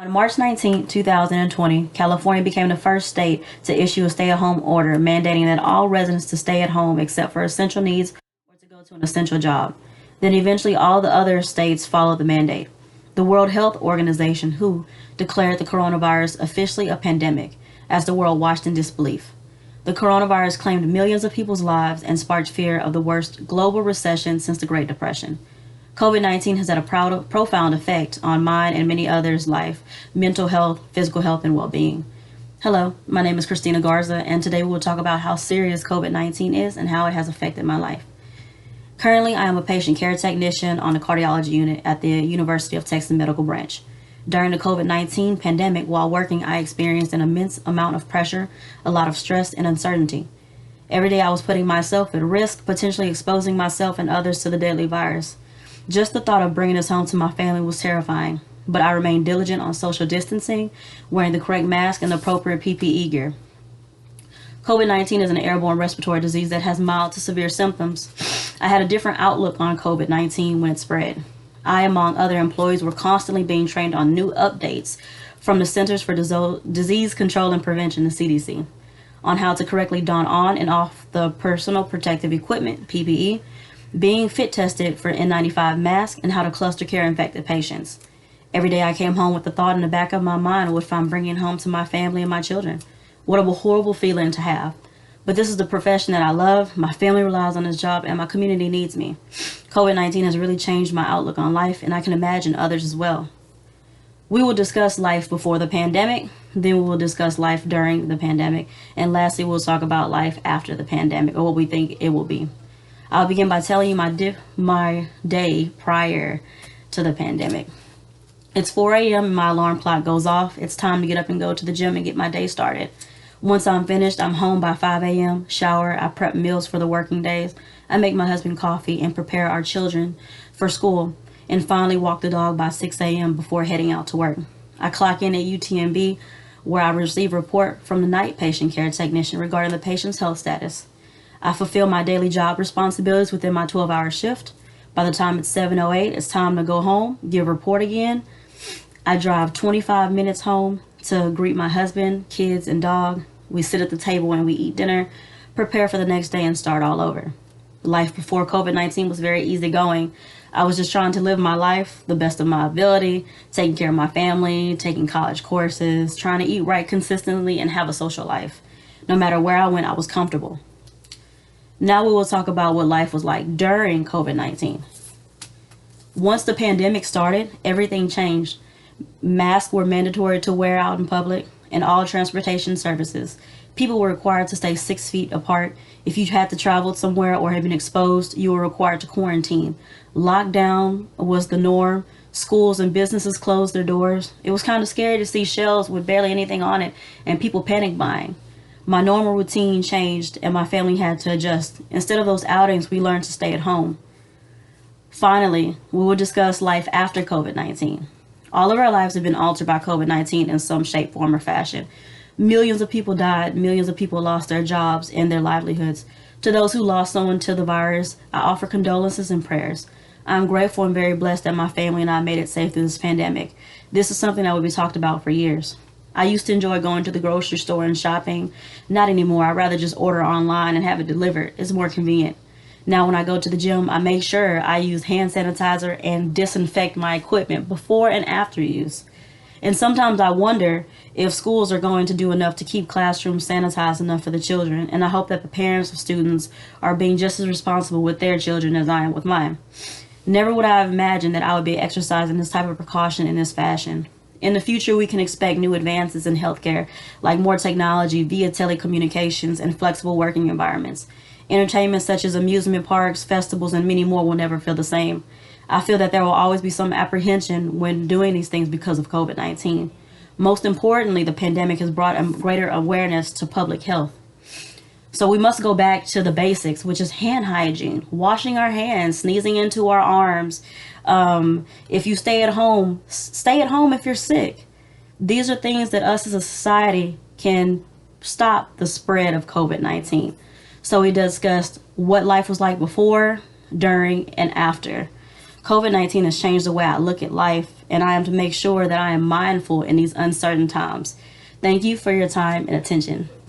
On March 19, 2020, California became the first state to issue a stay-at-home order mandating that all residents to stay at home except for essential needs or to go to an essential job. Then eventually all the other states followed the mandate. The World Health Organization, WHO, declared the coronavirus officially a pandemic as the world watched in disbelief. The coronavirus claimed millions of people's lives and sparked fear of the worst global recession since the Great Depression. COVID-19 has had a profound effect on mine and many others' life, mental health, physical health, and well-being. Hello, my name is Christina Garza, and today we will talk about how serious COVID-19 is and how it has affected my life. Currently, I am a patient care technician on the cardiology unit at the University of Texas Medical Branch. During the COVID-19 pandemic, while working, I experienced an immense amount of pressure, a lot of stress, and uncertainty. Every day I was putting myself at risk, potentially exposing myself and others to the deadly virus. Just the thought of bringing this home to my family was terrifying, but I remained diligent on social distancing, wearing the correct mask and the appropriate PPE gear. COVID-19 is an airborne respiratory disease that has mild to severe symptoms. I had a different outlook on COVID-19 when it spread. I, among other employees, were constantly being trained on new updates from the Centers for Disease Control and Prevention, the CDC, on how to correctly don on and off the personal protective equipment, PPE, being fit tested for N95 masks, and how to cluster care infected patients. Every day I came home with the thought in the back of my mind, what if I'm bringing home to my family and my children? What a horrible feeling to have. But this is the profession that I love, my family relies on this job, and my community needs me. COVID-19 has really changed my outlook on life, and I can imagine others as well. We will discuss life before the pandemic, then we will discuss life during the pandemic, and lastly we'll talk about life after the pandemic, or what we think it will be. I'll begin by telling you my day prior to the pandemic. It's 4 a.m. and my alarm clock goes off. It's time to get up and go to the gym and get my day started. Once I'm finished, I'm home by 5 a.m., shower, I prep meals for the working days, I make my husband coffee and prepare our children for school, and finally walk the dog by 6 a.m. before heading out to work. I clock in at UTMB, where I receive a report from the night patient care technician regarding the patient's health status. I fulfill my daily job responsibilities within my 12-hour shift. By the time it's 7:08, it's time to go home, give a report again. I drive 25 minutes home to greet my husband, kids, and dog. We sit at the table and we eat dinner, prepare for the next day, and start all over. Life before COVID-19 was very easygoing. I was just trying to live my life the best of my ability, taking care of my family, taking college courses, trying to eat right consistently, and have a social life. No matter where I went, I was comfortable. Now we will talk about what life was like during COVID-19. Once the pandemic started, everything changed. Masks were mandatory to wear out in public, and all transportation services. People were required to stay 6 feet apart. If you had to travel somewhere or had been exposed, you were required to quarantine. Lockdown was the norm. Schools and businesses closed their doors. It was kind of scary to see shelves with barely anything on it and people panic buying. My normal routine changed and my family had to adjust. Instead of those outings, we learned to stay at home. Finally, we will discuss life after COVID-19. All of our lives have been altered by COVID-19 in some shape, form, or fashion. Millions of people died. Millions of people lost their jobs and their livelihoods. To those who lost someone to the virus, I offer condolences and prayers. I'm grateful and very blessed that my family and I made it safe through this pandemic. This is something that will be talked about for years. I used to enjoy going to the grocery store and shopping. Not anymore. I'd rather just order online and have it delivered. It's more convenient. Now when I go to the gym, I make sure I use hand sanitizer and disinfect my equipment before and after use. And sometimes I wonder if schools are going to do enough to keep classrooms sanitized enough for the children. And I hope that the parents of students are being just as responsible with their children as I am with mine. Never would I have imagined that I would be exercising this type of precaution in this fashion. In the future, we can expect new advances in healthcare, like more technology via telecommunications and flexible working environments. Entertainment such as amusement parks, festivals, and many more will never feel the same. I feel that there will always be some apprehension when doing these things because of COVID-19. Most importantly, the pandemic has brought a greater awareness to public health. So we must go back to the basics, which is hand hygiene, washing our hands, sneezing into our arms. If you stay at home if you're sick. These are things that us as a society can stop the spread of COVID-19. So we discussed what life was like before, during, and after. COVID-19 has changed the way I look at life and I am to make sure that I am mindful in these uncertain times. Thank you for your time and attention.